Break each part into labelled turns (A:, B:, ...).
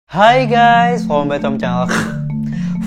A: Hai guys, welcome back to my channel.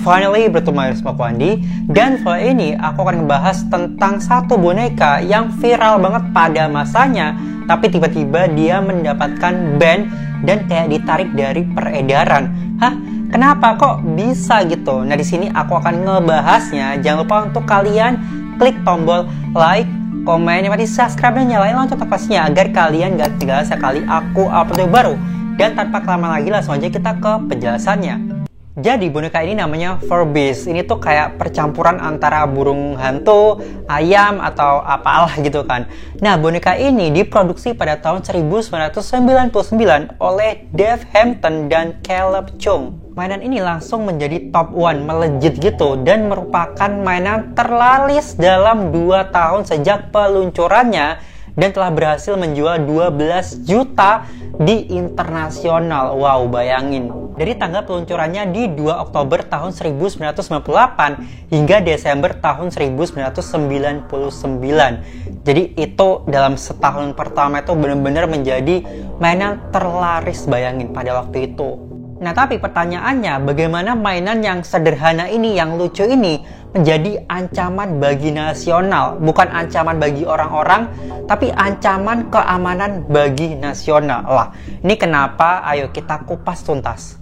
A: Finally bertemu lagi sama aku Andi. Dan kali ini aku akan ngebahas tentang satu boneka yang viral banget pada masanya, tapi tiba-tiba dia mendapatkan ban dan kayak ditarik dari peredaran. Hah? Kenapa kok bisa gitu? Nah, di sini aku akan ngebahasnya. Jangan lupa untuk kalian klik tombol like, komen, yang pasti subscribe dan nyalain lonceng notifikasinya agar kalian gak ketinggalan sekali aku upload video baru. Dan tanpa kelamaan lagi, langsung aja kita ke penjelasannya. Jadi boneka ini namanya Furbies. Ini tuh kayak percampuran antara burung hantu, ayam, atau apalah gitu kan. Nah, boneka ini diproduksi pada tahun 1999 oleh Dave Hampton dan Caleb Chung. Mainan ini langsung menjadi top 1, melejit gitu, dan merupakan mainan terlaris dalam 2 tahun sejak peluncurannya, dan telah berhasil menjual 12 juta di internasional. Wow, bayangin. Dari tanggal peluncurannya di 2 Oktober tahun 1998 hingga Desember tahun 1999. Jadi itu dalam setahun pertama itu benar-benar menjadi mainan terlaris, bayangin, pada waktu itu. Nah, tapi pertanyaannya, bagaimana mainan yang sederhana ini, yang lucu ini, menjadi ancaman bagi nasional? Bukan ancaman bagi orang-orang, tapi ancaman keamanan bagi nasional. Lah, ini kenapa? Ayo kita kupas tuntas.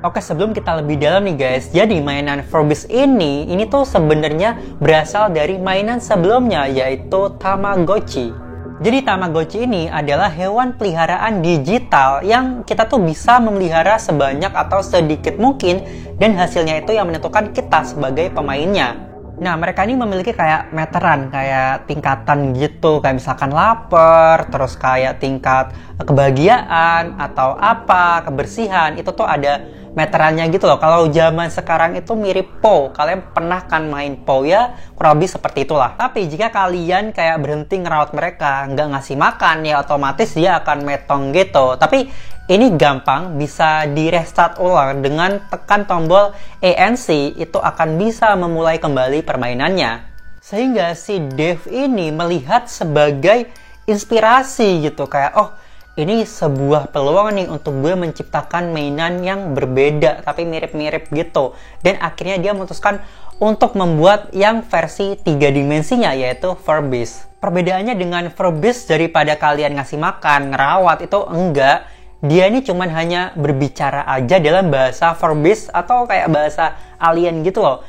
A: Oke, sebelum kita lebih dalam nih guys, jadi mainan Furbies ini tuh sebenarnya berasal dari mainan sebelumnya, yaitu Tamagotchi. Jadi Tamagotchi ini adalah hewan peliharaan digital yang kita tuh bisa memelihara sebanyak atau sedikit mungkin, dan hasilnya itu yang menentukan kita sebagai pemainnya. Nah, mereka ini memiliki kayak meteran, kayak tingkatan gitu, kayak misalkan lapar, terus kayak tingkat kebahagiaan atau apa, kebersihan, itu tuh ada meterannya gitu loh. Kalau zaman sekarang itu mirip POW. Kalian pernah kan main POW ya? Kurang lebih seperti itulah. Tapi jika kalian kayak berhenti ngerawat mereka, nggak ngasih makan, ya otomatis dia akan metong gitu. Tapi ini gampang, bisa di restart ulang dengan tekan tombol ANC, itu akan bisa memulai kembali permainannya. Sehingga si Dave ini melihat sebagai inspirasi gitu, kayak oh, ini sebuah peluang nih untuk gue menciptakan mainan yang berbeda tapi mirip-mirip gitu. Dan akhirnya dia memutuskan untuk membuat yang versi 3 dimensinya, yaitu Furbies. Perbedaannya dengan Furbies, daripada kalian ngasih makan, ngerawat, itu enggak. Dia ini cuman hanya berbicara aja dalam bahasa Furbies atau kayak bahasa alien gitu loh.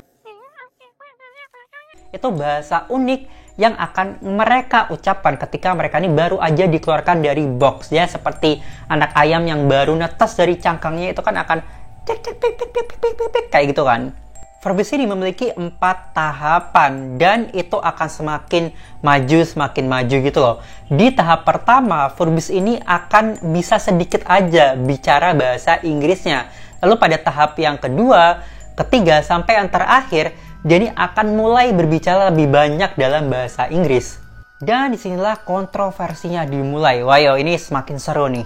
A: Itu bahasa unik yang akan mereka ucapkan ketika mereka ini baru aja dikeluarkan dari box. Ya, seperti anak ayam yang baru netes dari cangkangnya, itu kan akan cek cek pik pik pik pik pik pik kayak gitu kan. Furbies ini memiliki 4 tahapan dan itu akan semakin maju gitu loh. Di tahap pertama, Furbies ini akan bisa sedikit aja bicara bahasa Inggrisnya. Lalu pada tahap yang kedua, ketiga, sampai yang terakhir, jadi akan mulai berbicara lebih banyak dalam bahasa Inggris. Dan disinilah kontroversinya dimulai. Wow, ini semakin seru nih.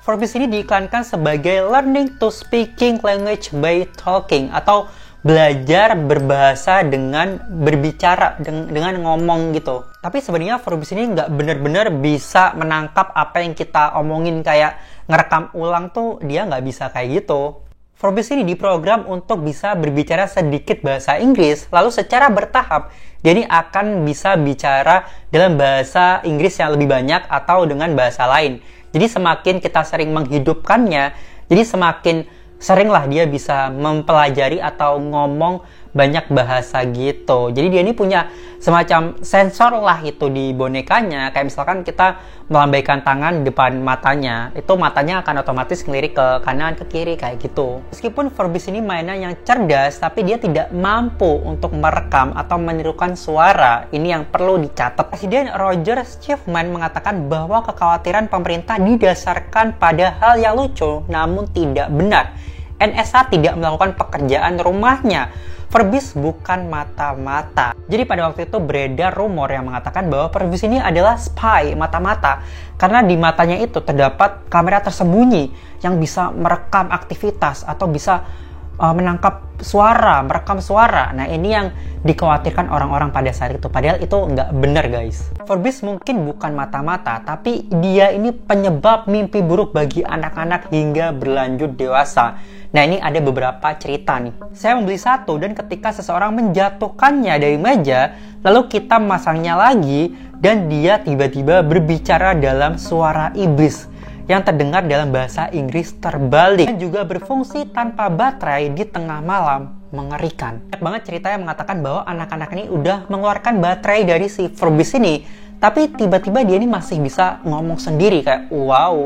A: Furbies ini diiklankan sebagai learning to speaking language by talking, atau belajar berbahasa dengan berbicara, dengan ngomong gitu. Tapi sebenarnya Furbies ini nggak benar-benar bisa menangkap apa yang kita omongin, kayak ngerekam ulang tuh dia nggak bisa kayak gitu. Furbies ini diprogram untuk bisa berbicara sedikit bahasa Inggris, lalu secara bertahap, jadi akan bisa bicara dalam bahasa Inggris yang lebih banyak atau dengan bahasa lain. Jadi semakin kita sering menghidupkannya, jadi semakin seringlah dia bisa mempelajari atau ngomong banyak bahasa gitu. Jadi dia ini punya semacam sensor lah itu di bonekanya. Kayak misalkan kita melambaikan tangan depan matanya, itu matanya akan otomatis ngelirik ke kanan, ke kiri, kayak gitu. Meskipun Furbies ini mainan yang cerdas, tapi dia tidak mampu untuk merekam atau menirukan suara. Ini yang perlu dicatat. Presiden Roger Schiffman mengatakan bahwa kekhawatiran pemerintah didasarkan pada hal yang lucu, namun tidak benar. NSA tidak melakukan pekerjaan rumahnya. Furbies bukan mata-mata. Jadi pada waktu itu beredar rumor yang mengatakan bahwa Furbies ini adalah spy, mata-mata, karena di matanya itu terdapat kamera tersembunyi yang bisa merekam aktivitas atau bisa menangkap suara, merekam suara. Nah, ini yang dikhawatirkan orang-orang pada saat itu. Padahal itu nggak benar, guys. Forbes mungkin bukan mata-mata, tapi dia ini penyebab mimpi buruk bagi anak-anak hingga berlanjut dewasa. Nah, ini ada beberapa cerita nih. Saya membeli satu dan ketika seseorang menjatuhkannya dari meja, lalu kita memasangnya lagi dan dia tiba-tiba berbicara dalam suara iblis yang terdengar dalam bahasa Inggris terbalik dan juga berfungsi tanpa baterai di tengah malam. Mengerikan. Banyak banget cerita yang mengatakan bahwa anak-anak ini udah mengeluarkan baterai dari si Forbes ini, tapi tiba-tiba dia ini masih bisa ngomong sendiri kayak wow.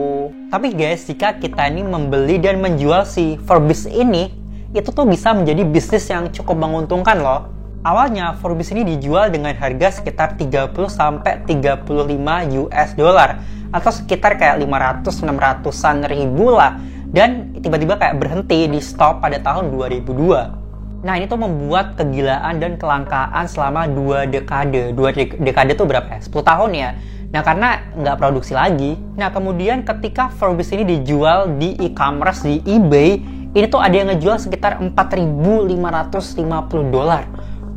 A: Tapi guys, jika kita ini membeli dan menjual si Forbes ini, itu tuh bisa menjadi bisnis yang cukup menguntungkan loh. Awalnya Forbes ini dijual dengan harga sekitar 30-35 US dollar atau sekitar kayak 500-600an ribu lah, dan tiba-tiba kayak berhenti di stop pada tahun 2002. Nah, ini tuh membuat kegilaan dan kelangkaan selama 2 dekade. 2 dekade tuh berapa ya? 10 tahun ya. Nah, karena nggak produksi lagi. Nah, kemudian ketika Forbes ini dijual di e-commerce, di eBay, ini tuh ada yang ngejual sekitar 4.550 dolar.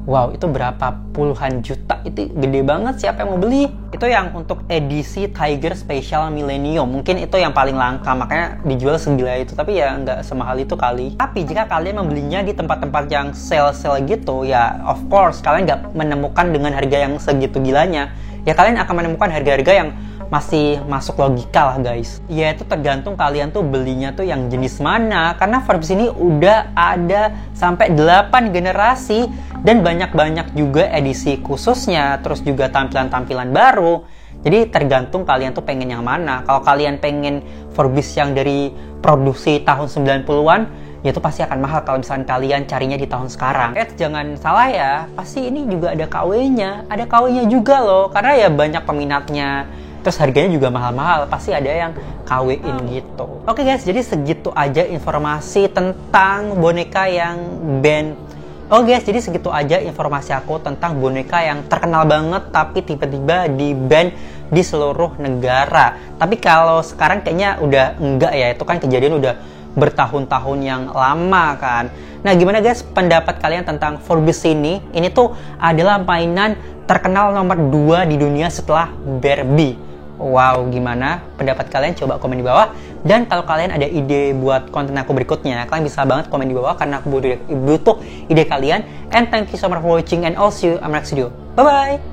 A: Wow, itu berapa puluhan juta. Itu gede banget, siapa yang mau beli? Itu yang untuk edisi Tiger Special Millennium. Mungkin itu yang paling langka, makanya dijual segila itu. Tapi ya nggak semahal itu kali. Tapi jika kalian membelinya di tempat-tempat yang sale-sale gitu, ya of course kalian nggak menemukan dengan harga yang segitu gilanya. Ya kalian akan menemukan harga-harga yang masih masuk logika lah, guys. Ya itu tergantung kalian tuh belinya tuh yang jenis mana. Karena Forbes ini udah ada sampai 8 generasi dan banyak-banyak juga edisi khususnya, terus juga tampilan-tampilan baru. Jadi tergantung kalian tuh pengen yang mana. Kalau kalian pengen Forbes yang dari produksi tahun 90-an, ya itu pasti akan mahal kalau misalkan kalian carinya di tahun sekarang. Jangan salah ya, pasti ini juga ada KW-nya. Ada KW-nya juga loh, karena ya banyak peminatnya. Terus harganya juga mahal-mahal, pasti ada yang KW-in gitu. Oke guys, jadi segitu aja informasi tentang boneka yang band. Oke guys, jadi segitu aja informasi aku tentang boneka yang terkenal banget tapi tiba-tiba di-ban di seluruh negara. Tapi kalau sekarang kayaknya udah enggak ya, itu kan kejadian udah bertahun-tahun yang lama kan. Nah, gimana guys pendapat kalian tentang Forbes ini? Ini tuh adalah mainan terkenal nomor 2 di dunia setelah Barbie. Wow, gimana pendapat kalian? Coba komen di bawah. Dan kalau kalian ada ide buat konten aku berikutnya, kalian bisa banget komen di bawah karena aku butuh ide kalian. And thank you so much for watching and I'll see you on my next video. Bye-bye!